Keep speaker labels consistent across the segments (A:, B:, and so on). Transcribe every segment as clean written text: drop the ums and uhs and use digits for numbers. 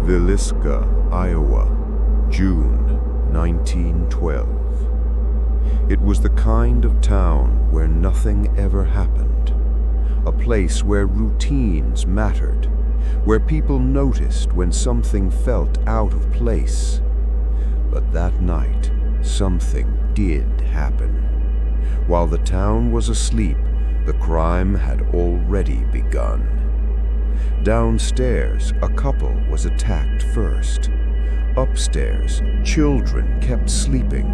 A: Villisca, Iowa, June 1912. It was the kind of town where nothing ever happened, a place where routines mattered, where people noticed when something felt out of place. But that night, something did happen. While the town was asleep, the crime had already begun. Downstairs, a couple was attacked first. Upstairs, children kept sleeping,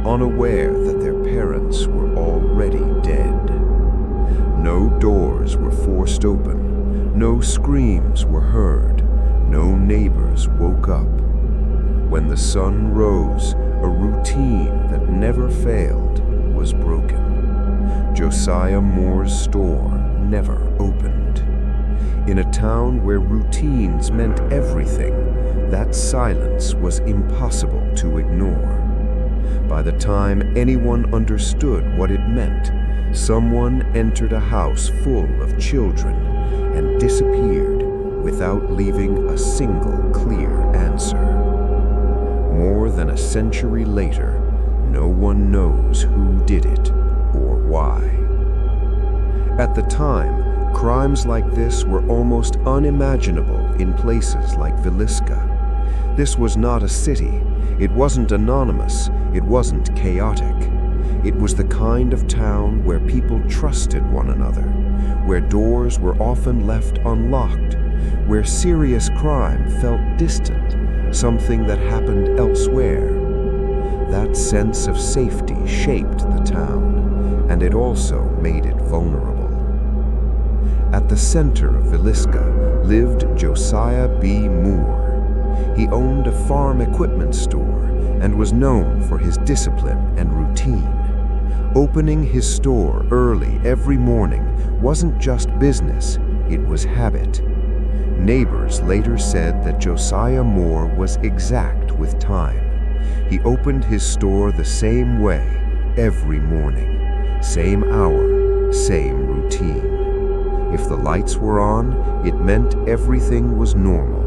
A: unaware that their parents were already dead. No doors were forced open, no screams were heard, no neighbors woke up. When the sun rose, a routine that never failed was broken. Josiah Moore's store never opened. In a town where routines meant everything, that silence was impossible to ignore. By the time anyone understood what it meant, someone entered a house full of children and disappeared without leaving a single clear answer. More than a century later, no one knows who did it or why. At the time, crimes like this were almost unimaginable in places like Villisca. This was not a city. It wasn't anonymous. It wasn't chaotic. It was the kind of town where people trusted one another, where doors were often left unlocked, where serious crime felt distant, something that happened elsewhere. That sense of safety shaped the town, and it also made it vulnerable. At the center of Villisca lived Josiah B. Moore. He owned a farm equipment store and was known for his discipline and routine. Opening his store early every morning wasn't just business, it was habit. Neighbors later said that Josiah Moore was exact with time. He opened his store the same way every morning, same hour, same routine. If the lights were on, it meant everything was normal.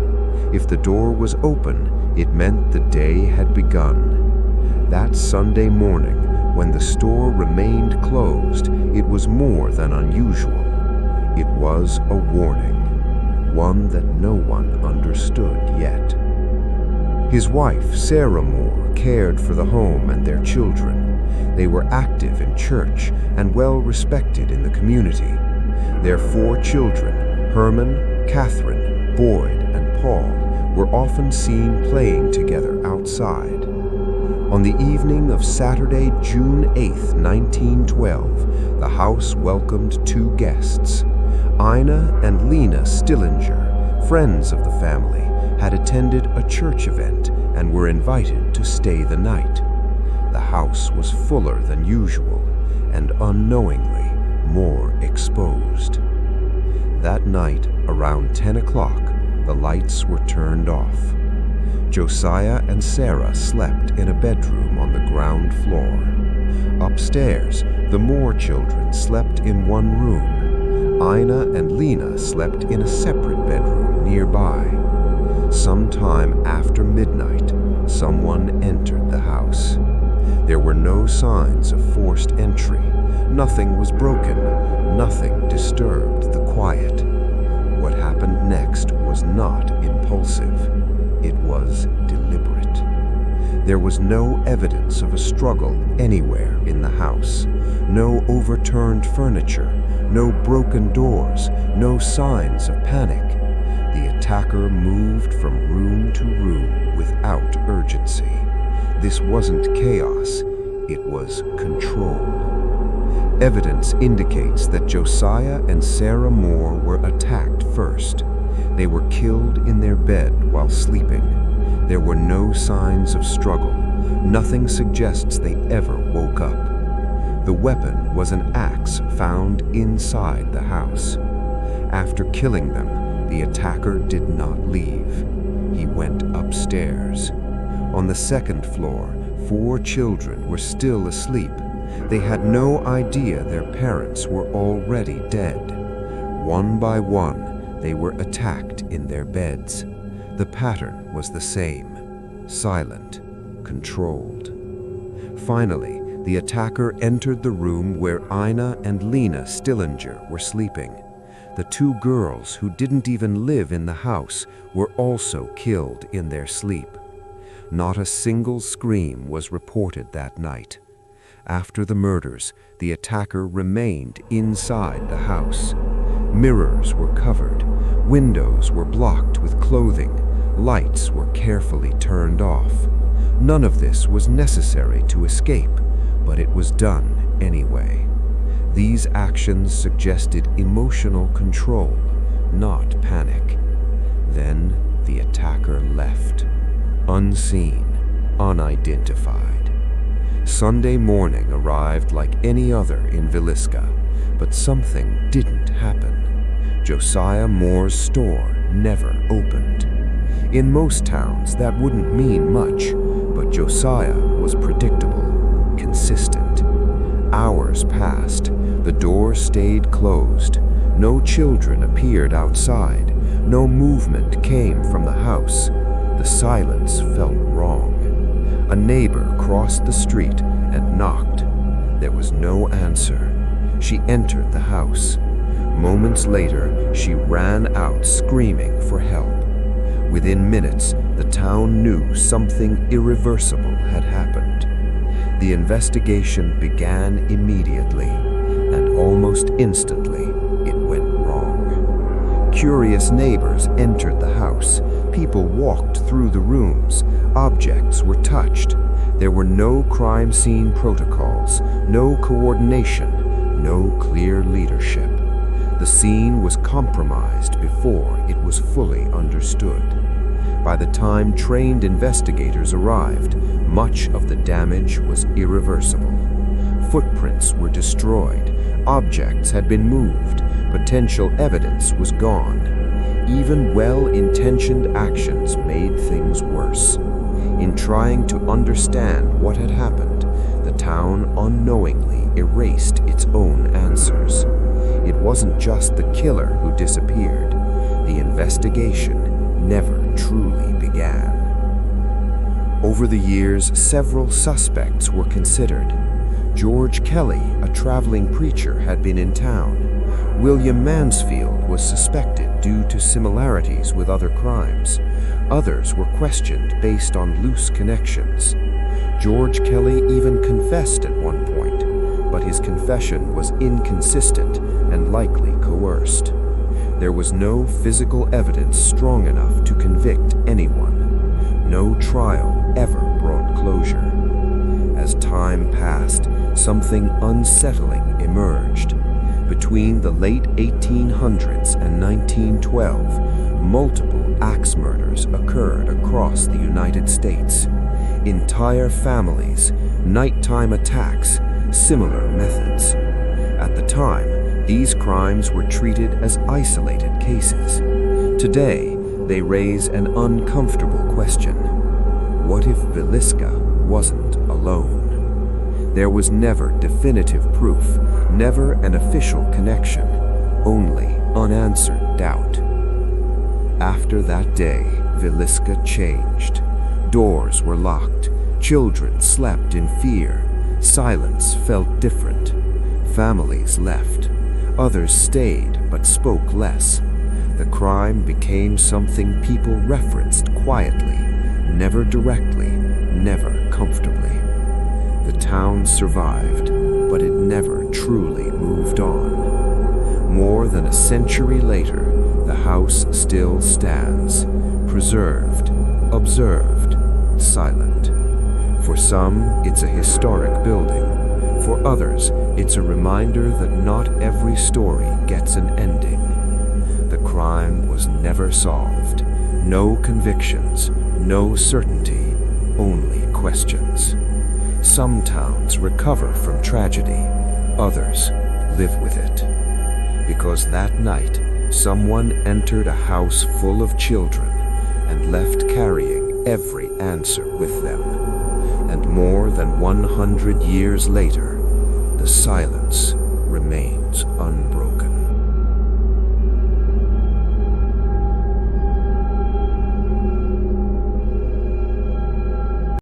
A: If the door was open, it meant the day had begun. That Sunday morning, when the store remained closed, it was more than unusual. It was a warning, one that no one understood yet. His wife, Sarah Moore, cared for the home and their children. They were active in church and well respected in the community. Their 4 children, Herman, Catherine, Boyd, and Paul, were often seen playing together outside. On the evening of Saturday, June 8, 1912, the house welcomed 2 guests. Ina and Lena Stillinger, friends of the family, had attended a church event and were invited to stay the night. The house was fuller than usual and unknowingly more exposed. That night, around 10 o'clock, the lights were turned off. Josiah and Sarah slept in a bedroom on the ground floor. Upstairs, the Moore children slept in one room. Ina and Lena slept in a separate bedroom nearby. Sometime after midnight, someone entered the house. There were no signs of forced entry. Nothing was broken. Nothing disturbed the quiet. What happened next was not impulsive. It was deliberate. There was no evidence of a struggle anywhere in the house. No overturned furniture, no broken doors, no signs of panic. The attacker moved from room to room without urgency. This wasn't chaos, it was control. Evidence indicates that Josiah and Sarah Moore were attacked first. They were killed in their bed while sleeping. There were no signs of struggle. Nothing suggests they ever woke up. The weapon was an axe found inside the house. After killing them, the attacker did not leave. He went upstairs. On the second floor, 4 children were still asleep. They had no idea their parents were already dead. One by one, they were attacked in their beds. The pattern was the same: silent, controlled. Finally, the attacker entered the room where Ina and Lena Stillinger were sleeping. The two girls who didn't even live in the house were also killed in their sleep. Not a single scream was reported that night. After the murders, the attacker remained inside the house. Mirrors were covered, windows were blocked with clothing, lights were carefully turned off. None of this was necessary to escape, but it was done anyway. These actions suggested emotional control, not panic. Then the attacker left, unseen, unidentified. Sunday morning arrived like any other in Villisca, but something didn't happen. Josiah Moore's store never opened. In most towns, that wouldn't mean much, but Josiah was predictable, consistent. Hours passed. The door stayed closed. No children appeared outside. No movement came from the house. The silence felt wrong. A neighbor crossed the street and knocked. There was no answer. She entered the house. Moments later, she ran out screaming for help. Within minutes, the town knew something irreversible had happened. The investigation began immediately, and almost instantly, it went wrong. Curious neighbors entered the house. People walked through the rooms. Objects were touched. There were no crime scene protocols, no coordination, no clear leadership. The scene was compromised before it was fully understood. By the time trained investigators arrived, much of the damage was irreversible. Footprints were destroyed, objects had been moved, potential evidence was gone. Even well-intentioned actions made things worse. In trying to understand what had happened, the town unknowingly erased its own answers. It wasn't just the killer who disappeared. The investigation never truly began. Over the years, several suspects were considered. George Kelly, a traveling preacher, had been in town. William Mansfield was suspected due to similarities with other crimes. Others were questioned based on loose connections. George Kelly even confessed at one point, but his confession was inconsistent and likely coerced. There was no physical evidence strong enough to convict anyone. No trial ever brought closure. As time passed, something unsettling emerged. Between the late 1800s and 1912, multiple axe murders occurred across the United States. Entire families, nighttime attacks, similar methods. At the time, these crimes were treated as isolated cases. Today, they raise an uncomfortable question. What if Villisca wasn't alone? There was never definitive proof, never an official connection, only unanswered doubt. After that day, Villisca changed. Doors were locked. Children slept in fear. Silence felt different. Families left. Others stayed but spoke less. The crime became something people referenced quietly, never directly, never comfortably. The town survived, but it never truly moved on. More than a century later, the house still stands, preserved, observed, silent. For some, it's a historic building. For others, it's a reminder that not every story gets an ending. The crime was never solved. No convictions, no certainty, only questions. Some towns recover from tragedy, others live with it. Because that night, someone entered a house full of children and left carrying every answer with them. And more than 100 years later, the silence remains unbroken.